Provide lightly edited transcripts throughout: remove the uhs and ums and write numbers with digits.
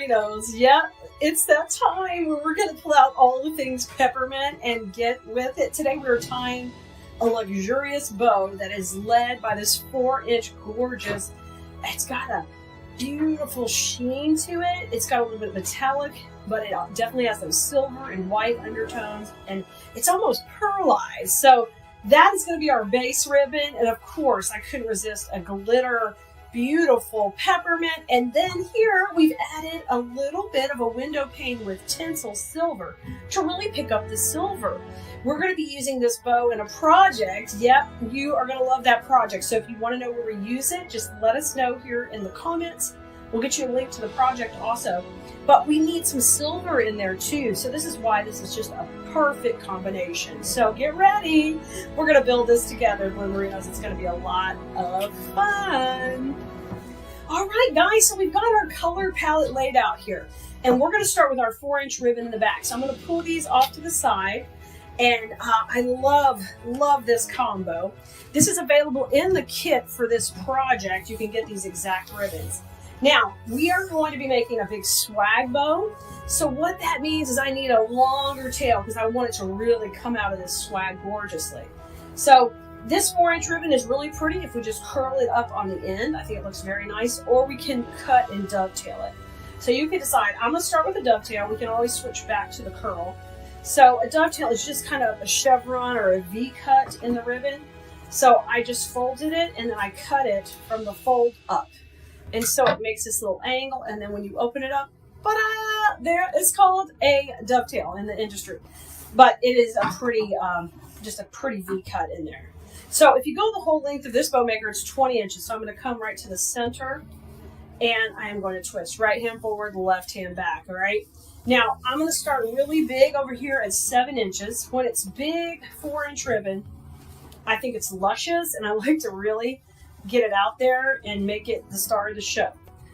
Doritos. Yep, it's that time where we're going to pull out all the things peppermint and get with it. Today we're tying a luxurious bow that is led by this 4-inch gorgeous. It's got a beautiful sheen to it. It's got a little bit metallic, but it definitely has those silver and white undertones, and it's almost pearlized. So that is going to be our base ribbon, and of course I couldn't resist a glitter beautiful peppermint. And then here we've added a little bit of a window pane with tinsel silver to really pick up the silver. We're going to be using this bow in a project. Yep, you are going to love that project. So if you want to know where we use it, just let us know here in the comments. We'll get you a link to the project also. But we need some silver in there too. So this is why this is just a perfect combination. So get ready. We're going to build this together, Glimmerinos. It's going to be a lot of fun. All right, guys. So we've got our color palette laid out here. And we're going to start with our 4-inch ribbon in the back. So I'm going to pull these off to the side. And I love this combo. This is available in the kit for this project. You can get these exact ribbons. Now, we are going to be making a big swag bow. So what that means is I need a longer tail because I want it to really come out of this swag gorgeously. So this 4-inch ribbon is really pretty if we just curl it up on the end. I think it looks very nice. Or we can cut and dovetail it. So you can decide. I'm going to start with a dovetail. We can always switch back to the curl. So a dovetail is just kind of a chevron or a V cut in the ribbon. So I just folded it and then I cut it from the fold up. And so it makes this little angle, and then when you open it up, ta-da! There, it's called a dovetail in the industry. But it is a pretty, just a pretty V cut in there. So if you go the whole length of this bow maker, it's 20 inches. So I'm going to come right to the center, and I am going to twist right hand forward, left hand back, all right? Now, I'm going to start really big over here at 7 inches. When it's big 4-inch ribbon, I think it's luscious, and I like to really get it out there and make it the star of the show.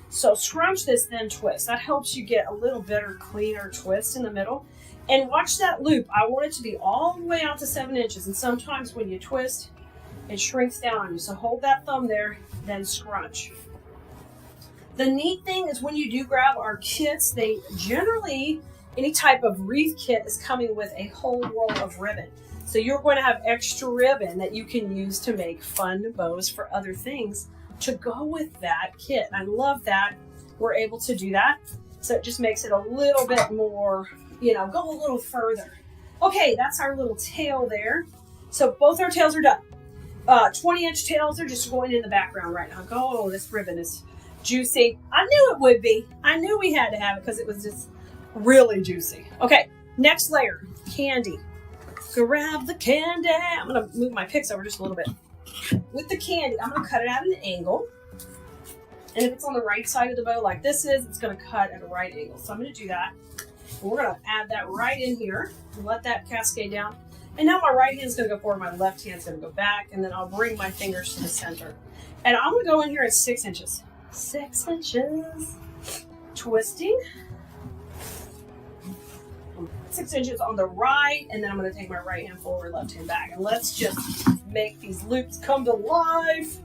So scrunch this, then twist. That helps you get a little better, cleaner twist in the middle. And watch that loop. I want it to be all the way out to 7 inches. And sometimes when you twist, it shrinks down on you. So hold that thumb there, then scrunch. The neat thing is when you do grab our kits, they generally, any type of wreath kit is coming with a whole roll of ribbon. So you're going to have extra ribbon that you can use to make fun bows for other things to go with that kit. And I love that we're able to do that. So it just makes it a little bit more, you know, go a little further. Okay, that's our little tail there. So both our tails are done. 20-inch tails are just going in the background right now. Oh, this ribbon is juicy. I knew it would be. I knew we had to have it because it was just really juicy. Okay, next layer, candy. Grab the candy. I'm going to move my picks over just a little bit. With the candy, I'm going to cut it at an angle. And if it's on the right side of the bow like this is, it's going to cut at a right angle. So I'm going to do that. And we're going to add that right in here and let that cascade down. And now my right hand's going to go forward, my left hand's going to go back, and then I'll bring my fingers to the center. And I'm going to go in here at 6 inches. 6 inches. Twisting. 6 inches on the right, and then I'm going to take my right hand forward, left hand back. And let's just make these loops come to life.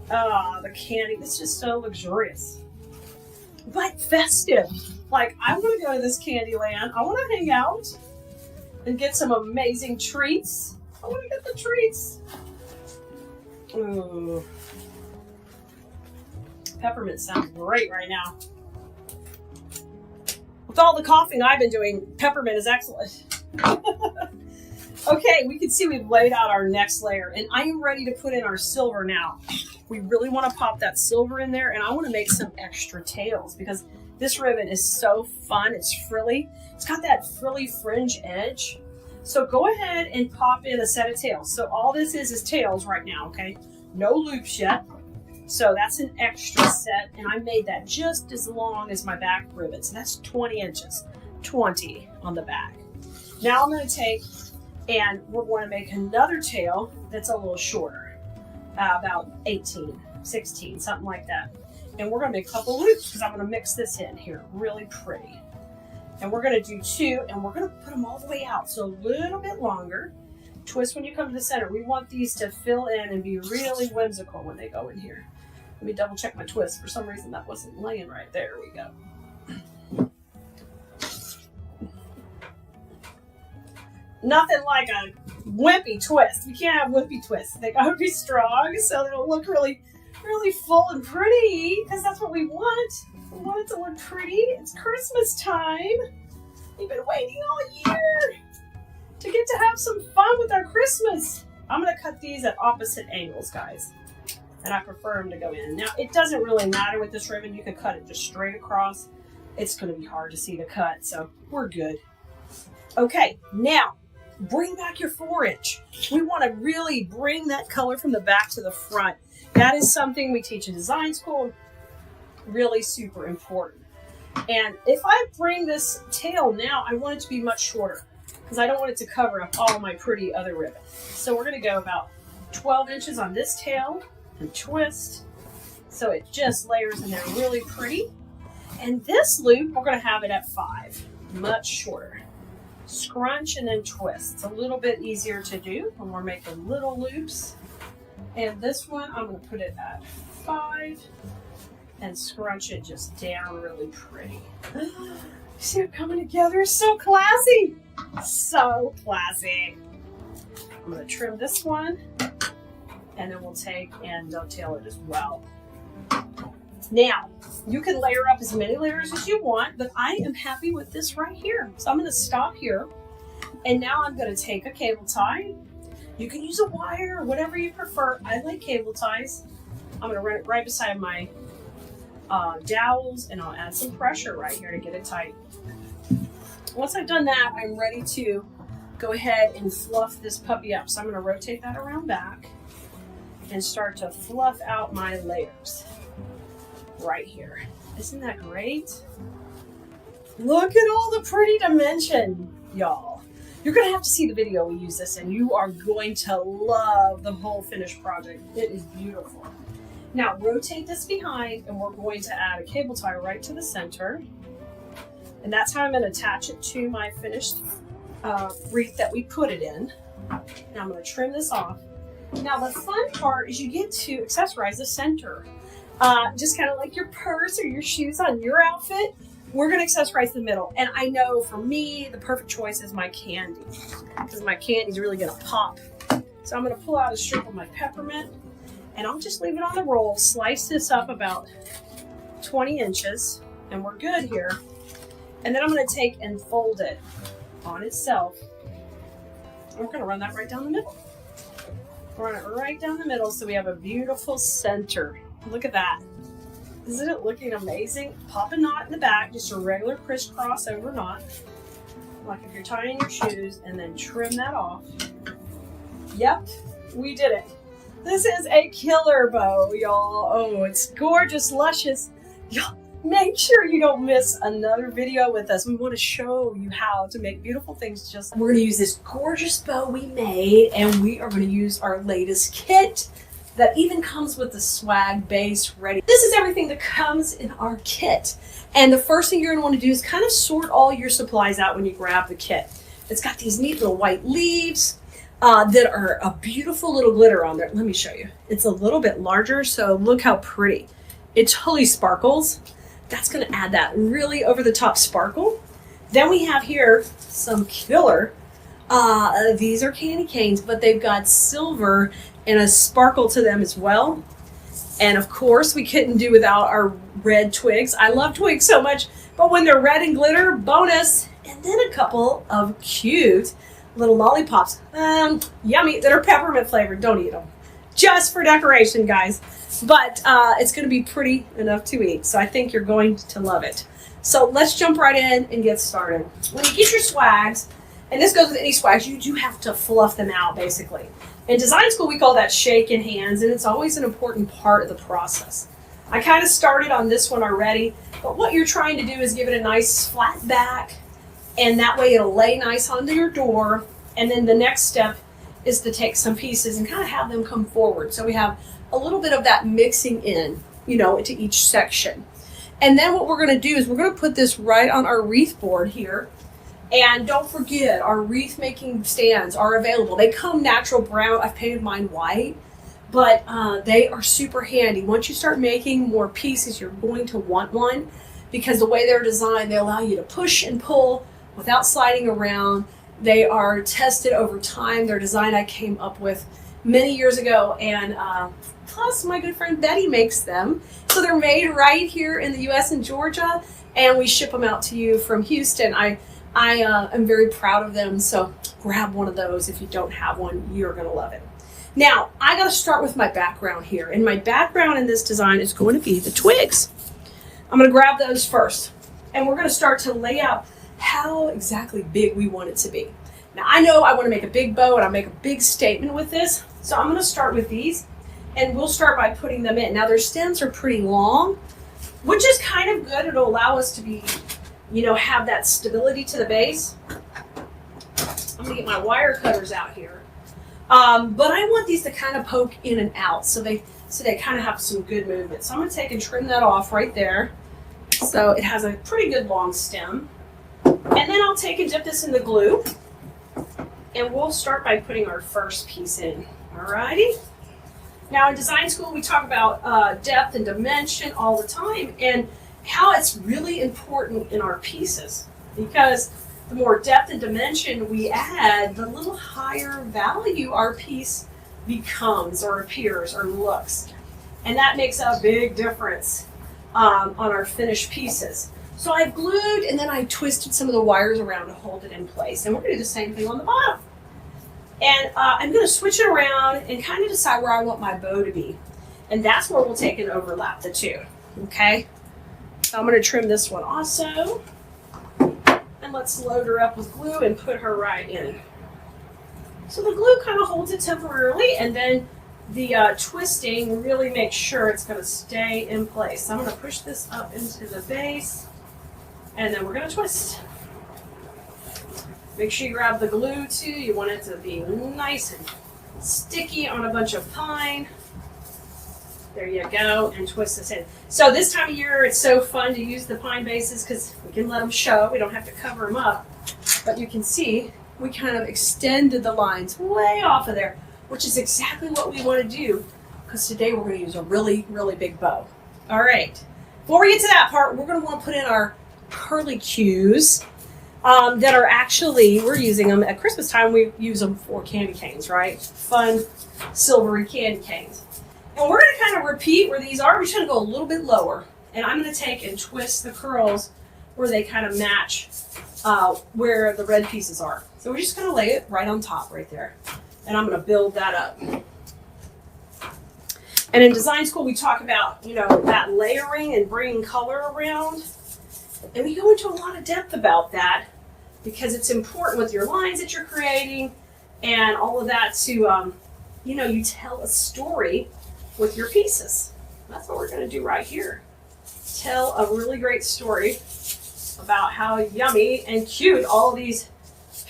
Ah, the candy. It's just so luxurious. But festive. Like, I want to go to this candy land. I want to hang out and get some amazing treats. I want to get the treats. Ooh. Peppermint sounds great right now. With all the coughing I've been doing, peppermint is excellent. Okay, we can see we've laid out our next layer, and I am ready to put in our silver now. We really want to pop that silver in there, and I want to make some extra tails because this ribbon is so fun. It's frilly. It's got that frilly fringe edge. So go ahead and pop in a set of tails. So all this is tails right now, okay? No loops yet. So that's an extra set, and I made that just as long as my back ribbon. So that's 20 inches, 20 on the back. Now I'm going to take, and we're going to make another tail that's a little shorter, about 18, 16, something like that. And we're going to make a couple loops because I'm going to mix this in here, really pretty. And we're going to do 2, and we're going to put them all the way out, so a little bit longer. Twist when you come to the center. We want these to fill in and be really whimsical when they go in here. Let me double check my twist. For some reason that wasn't laying right. There we go. nothing like a wimpy twist. We can't have wimpy twists. They gotta be strong so they'll look really, really full and pretty, because that's what we want. We want it to look pretty. It's Christmas time. We've been waiting all year to get to have some fun with our Christmas. I'm gonna cut these at opposite angles, guys. And I prefer them to go in. Now, it doesn't really matter with this ribbon. You can cut it just straight across. It's gonna be hard to see the cut, so we're good. Okay, now, bring back your 4-inch. We wanna really bring that color from the back to the front. That is something we teach in design school. Really super important. And if I bring this tail now, I want it to be much shorter because I don't want it to cover up all my pretty other ribbon. So we're gonna go about 12 inches on this tail and twist. So it just layers in there really pretty. And this loop, we're gonna have it at 5, much shorter. Scrunch and then twist. It's a little bit easier to do when we're making little loops. And this one, I'm gonna put it at 5 and scrunch it just down really pretty. You see it coming together? It's so classy. So classy. I'm gonna trim this one and then we'll take and dovetail it as well. Now, you can layer up as many layers as you want, but I am happy with this right here. So I'm gonna stop here. And now I'm gonna take a cable tie. You can use a wire, whatever you prefer. I like cable ties. I'm gonna run it right beside my dowels, and I'll add some pressure right here to get it tight. Once I've done that, I'm ready to go ahead and fluff this puppy up. So I'm gonna rotate that around back and start to fluff out my layers right here. Isn't that great? Look at all the pretty dimension, y'all. You're gonna have to see the video we use this in. You are going to love the whole finished project. It is beautiful. Now rotate this behind and we're going to add a cable tie right to the center. And that's how I'm gonna attach it to my finished wreath that we put it in. Now I'm gonna trim this off. Now the fun part is you get to accessorize the center. Just kind of like your purse or your shoes on your outfit. We're gonna accessorize the middle. And I know for me, the perfect choice is my candy, because my candy's really gonna pop. So I'm gonna pull out a strip of my peppermint and I'll just leave it on the roll, slice this up about 20 inches, and we're good here. And then I'm gonna take and fold it on itself. And we're gonna run that right down the middle. Run it right down the middle so we have a beautiful center. Look at that. Isn't it looking amazing? Pop a knot in the back, just a regular crisscross over knot, like if you're tying your shoes, and then trim that off. Yep, we did it. This is a killer bow, y'all. Oh, it's gorgeous, luscious. Y'all, make sure you don't miss another video with us. We want to show you how to make beautiful things. We're going to use this gorgeous bow we made, and we are going to use our latest kit that even comes with the swag base ready. This is everything that comes in our kit. And the first thing you're going to want to do is kind of sort all your supplies out when you grab the kit. It's got these neat little white leaves that are a beautiful little glitter on there. Let me show you. It's a little bit larger, so look how pretty. It totally sparkles. That's going to add that really over the top sparkle. Then we have here some killer. These are candy canes, but they've got silver and a sparkle to them as well. And of course, we couldn't do without our red twigs. I love twigs so much, but when they're red and glitter, bonus. And then a couple of cute little lollipops, yummy, that are peppermint flavored. Don't eat them, just for decoration, guys. But it's going to be pretty enough to eat, so I think you're going to love it. So let's jump right in and get started. When you get your swags, and this goes with any swags, you do have to fluff them out, basically. In design school, we call that shaking hands, and it's always an important part of the process. I kind of started on this one already, but what you're trying to do is give it a nice flat back, and that way it'll lay nice onto your door. And then the next step is to take some pieces and kind of have them come forward. So we have a little bit of that mixing in, you know, into each section. And then what we're going to do is we're going to put this right on our wreath board here. And don't forget, our wreath making stands are available. They come natural brown. I've painted mine white, but they are super handy. Once you start making more pieces, you're going to want one, because the way they're designed, they allow you to push and pull without sliding around, They are tested over time. Their design I came up with many years ago, and plus my good friend Betty makes them. So they're made right here in the U.S. in Georgia, and we ship them out to you from Houston. I am very proud of them, so grab one of those. If you don't have one, you're going to love it. Now, I got to start with my background here, and my background in this design is going to be the twigs. I'm going to grab those first, and we're going to start to lay out how exactly big we want it to be. Now, I know I want to make a big bow, and I'll make a big statement with this, so I'm going to start with these, and we'll start by putting them in. Now, their stems are pretty long, which is kind of good. It'll allow us to be, have that stability to the base. I'm going to get my wire cutters out here. But I want these to kind of poke in and out, so they kind of have some good movement. So I'm going to take and trim that off right there. So it has a pretty good long stem. And then I'll take and dip this in the glue, and we'll start by putting our first piece in. Alrighty. Now in design school, we talk about depth and dimension all the time, and how it's really important in our pieces, because the more depth and dimension we add, the little higher value our piece becomes or appears or looks. And that makes a big difference on our finished pieces. So I glued, and then I twisted some of the wires around to hold it in place. And we're going to do the same thing on the bottom. And I'm going to switch it around and kind of decide where I want my bow to be. And that's where we'll take and overlap the two. Okay? So I'm going to trim this one also. And let's load her up with glue and put her right in. So the glue kind of holds it temporarily, and then the twisting really makes sure it's going to stay in place. So I'm going to push this up into the base, and then we're going to twist. Make sure you grab the glue too. You want it to be nice and sticky on a bunch of pine. There you go, and twist this in. So this time of year, it's so fun to use the pine bases because we can let them show. We don't have to cover them up. But you can see we kind of extended the lines way off of there, which is exactly what we want to do, because today we're going to use a really, really big bow. All right. Before we get to that part, we're going to want to put in our curly cues that are actually, we're using them at Christmas time. We use them for candy canes, right? Fun, silvery candy canes. And we're going to kind of repeat where these are. We're just going to go a little bit lower. And I'm going to take and twist the curls where they kind of match where the red pieces are. So we're just going to lay it right on top right there. And I'm going to build that up. And in design school, we talk about, that layering and bringing color around. And we go into a lot of depth about that because it's important with your lines that you're creating and all of that to, you tell a story with your pieces. That's what we're going to do right here. Tell a really great story about how yummy and cute all of these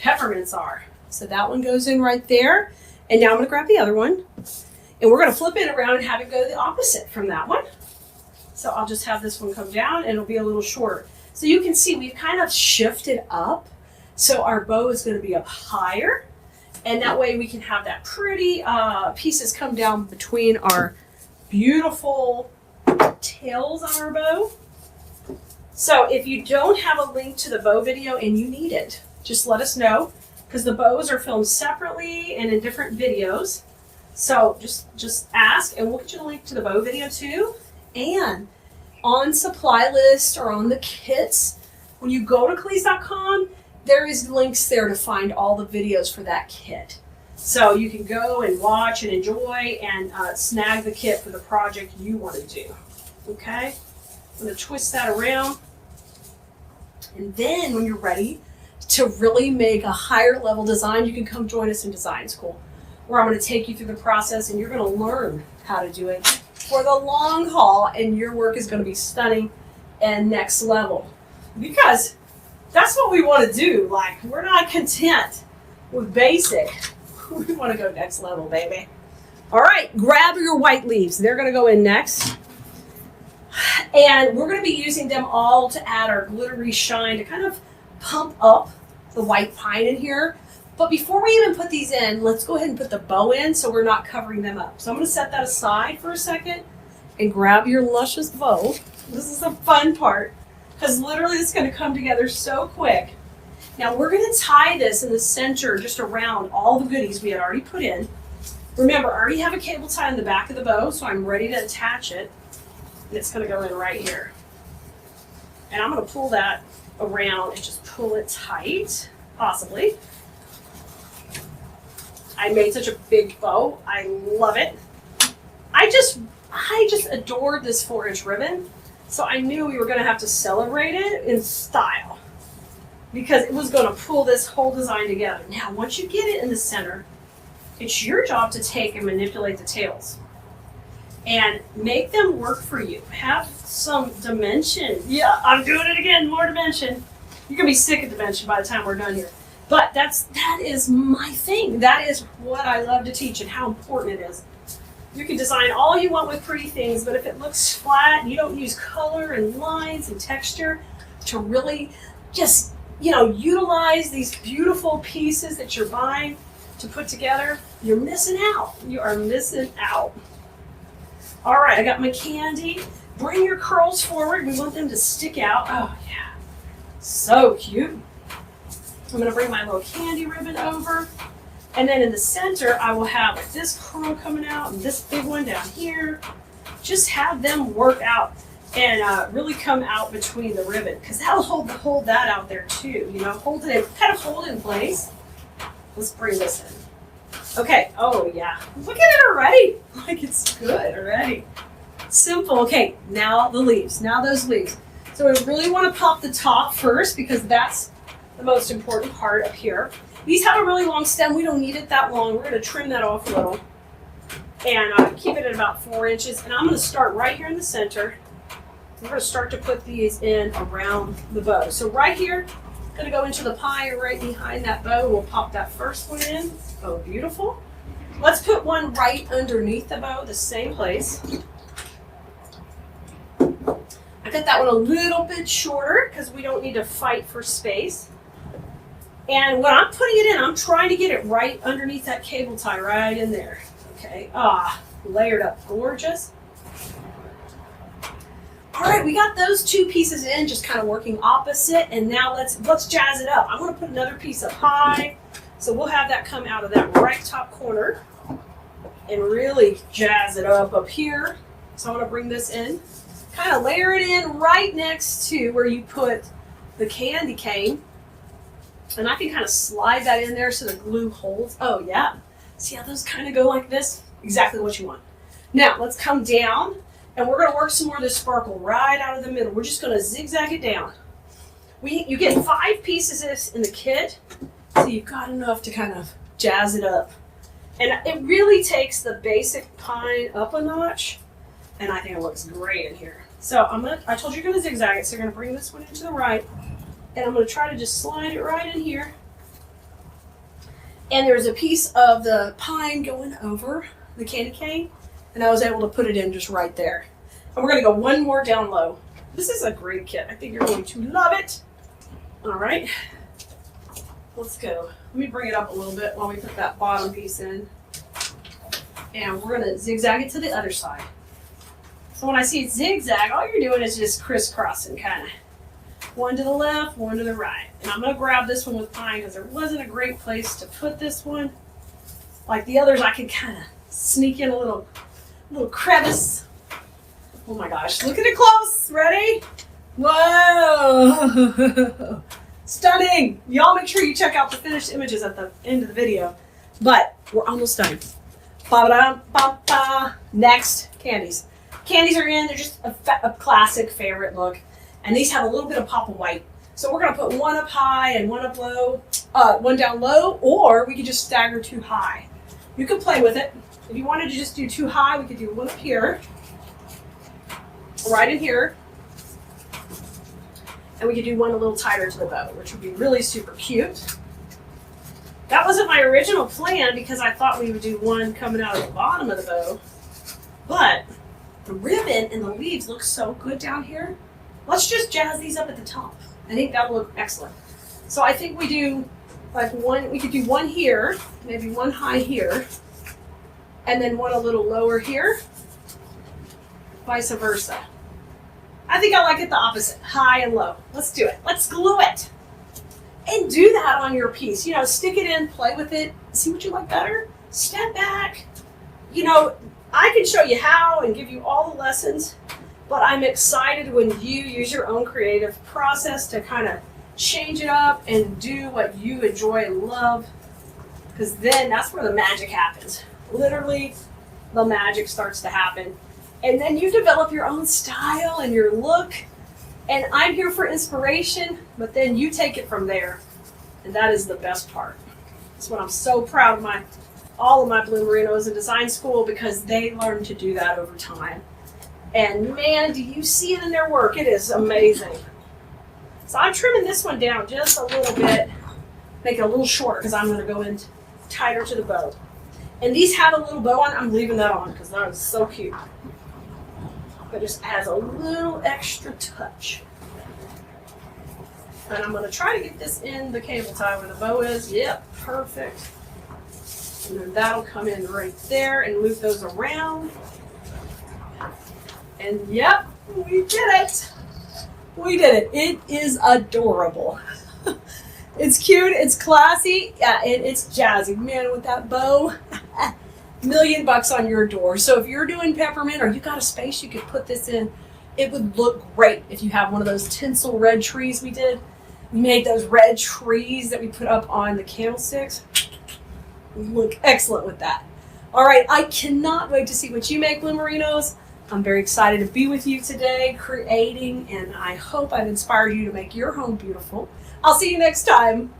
peppermints are. So that one goes in right there. And now I'm going to grab the other one. And we're going to flip it around and have it go the opposite from that one. So I'll just have this one come down, and it'll be a little shorter. So you can see we've kind of shifted up. So our bow is going to be up higher. And that way we can have that pretty pieces come down between our beautiful tails on our bow. So if you don't have a link to the bow video and you need it, just let us know, because the bows are filmed separately and in different videos. So just ask, and we'll get you the link to the bow video too. And on supply list or on the kits, when you go to Keleas.com, there is links there to find all the videos for that kit. So you can go and watch and enjoy and snag the kit for the project you want to do. Okay? I'm going to twist that around. And then when you're ready to really make a higher level design, you can come join us in design school, where I'm going to take you through the process and you're going to learn how to do it for the long haul, and your work is going to be stunning and next level. Because that's what we want to do. Like, we're not content with basic. We want to go next level, baby. All right, grab your white leaves. They're going to go in next. And we're going to be using them all to add our glittery shine to kind of pump up the white pine in here. But before we even put these in, let's go ahead and put the bow in so we're not covering them up. So I'm going to set that aside for a second and grab your luscious bow. This is the fun part, because literally it's going to come together so quick. Now we're going to tie this in the center just around all the goodies we had already put in. Remember, I already have a cable tie in the back of the bow, so I'm ready to attach it. And it's going to go in right here. And I'm going to pull that around and just pull it tight, possibly. I made such a big bow. I love it. I just adored this 4-inch ribbon, so I knew we were going to have to celebrate it in style because it was going to pull this whole design together. Now, once you get it in the center, it's your job to take and manipulate the tails and make them work for you. Have some dimension. Yeah, I'm doing it again, more dimension. You're going to be sick of dimension by the time we're done here. But that is my thing. That is what I love to teach and how important it is. You can design all you want with pretty things, but if it looks flat and you don't use color and lines and texture to really just, utilize these beautiful pieces that you're buying to put together, you're missing out. You are missing out. All right, I got my candy. Bring your curls forward. We want them to stick out. Oh, yeah. So cute. I'm going to bring my little candy ribbon over. And then in the center, I will have this curl coming out and this big one down here. Just have them work out and really come out between the ribbon because that'll hold that out there too. Hold it in place. Let's bring this in. Okay. Oh yeah. Look at it already. Like it's good already. Simple. Okay. Now the leaves. Now those leaves. So we really want to pop the top first because that's the most important part up here. These have a really long stem. We don't need it that long. We're going to trim that off a little and keep it at about 4 inches. And I'm going to start right here in the center. We're going to start to put these in around the bow. So right here, going to go into the pie right behind that bow. We'll pop that first one in. Oh, beautiful. Let's put one right underneath the bow, the same place. I cut that one a little bit shorter because we don't need to fight for space. And when I'm putting it in, I'm trying to get it right underneath that cable tie, right in there. Okay, layered up, gorgeous. All right, we got those two pieces in, just kind of working opposite, and now let's jazz it up. I'm gonna put another piece up high, so we'll have that come out of that right top corner and really jazz it up here. So I'm gonna bring this in, kind of layer it in right next to where you put the candy cane. And I can kind of slide that in there so the glue holds. Oh, yeah. See how those kind of go like this? Exactly what you want. Now, let's come down, and we're going to work some more of this sparkle right out of the middle. We're just going to zigzag it down. You get 5 pieces of this in the kit, so you've got enough to kind of jazz it up. And it really takes the basic pine up a notch, and I think it looks great in here. So I told you you're going to zigzag it, so you're going to bring this one into the right. And I'm going to try to just slide it right in here. And there's a piece of the pine going over the candy cane. And I was able to put it in just right there. And we're going to go one more down low. This is a great kit. I think you're going to love it. All right. Let's go. Let me bring it up a little bit while we put that bottom piece in. And we're going to zigzag it to the other side. So when I see it zigzag, all you're doing is just crisscrossing kind of. One to the left, one to the right. And I'm going to grab this one with pine because there wasn't a great place to put this one. Like the others, I could kind of sneak in a little crevice. Oh my gosh, look at it close. Ready? Whoa! Stunning! Y'all make sure you check out the finished images at the end of the video. But we're almost done. Ba-ba-da-ba-ba. Next, candies. Candies are in. They're just a classic favorite look. And these have a little bit of pop of white. So we're going to put one up high and one up low, one down low, or we could just stagger 2 high. You can play with it. If you wanted to just do 2 high, we could do one up here, right in here, and we could do one a little tighter to the bow, which would be really super cute. That wasn't my original plan because I thought we would do one coming out of the bottom of the bow, but the ribbon and the leaves look so good down here. Let's just jazz these up at the top. I think that will look excellent. So I think we do like one, we could do one here, maybe one high here, and then one a little lower here, vice versa. I think I like it the opposite, high and low. Let's do it. Let's glue it. And do that on your piece. You know, stick it in, play with it, see what you like better, step back. You know, I can show you how and give you all the lessons, but I'm excited when you use your own creative process to kind of change it up and do what you enjoy and love, because then that's where the magic happens. Literally, the magic starts to happen. And then you develop your own style and your look. And I'm here for inspiration, but then you take it from there. And that is the best part. That's what I'm so proud of all of my Blue Merinos in design school, because they learn to do that over time. And man, do you see it in their work? It is amazing. So I'm trimming this one down just a little bit, make it a little shorter because I'm going to go in tighter to the bow. And these have a little bow on. I'm leaving that on because that is so cute. It just adds a little extra touch. And I'm going to try to get this in the cable tie where the bow is. Yep, perfect. And then that'll come in right there and move those around. And yep, we did it. We did it. It is adorable. It's cute. It's classy. Yeah, it's jazzy. Man, with that bow, $1 million on your door. So if you're doing peppermint or you got a space you could put this in, it would look great if you have one of those tinsel red trees we did. We made those red trees that we put up on the candlesticks. Look excellent with that. All right, I cannot wait to see what you make, Blue Merinos. I'm very excited to be with you today, creating, and I hope I've inspired you to make your home beautiful. I'll see you next time.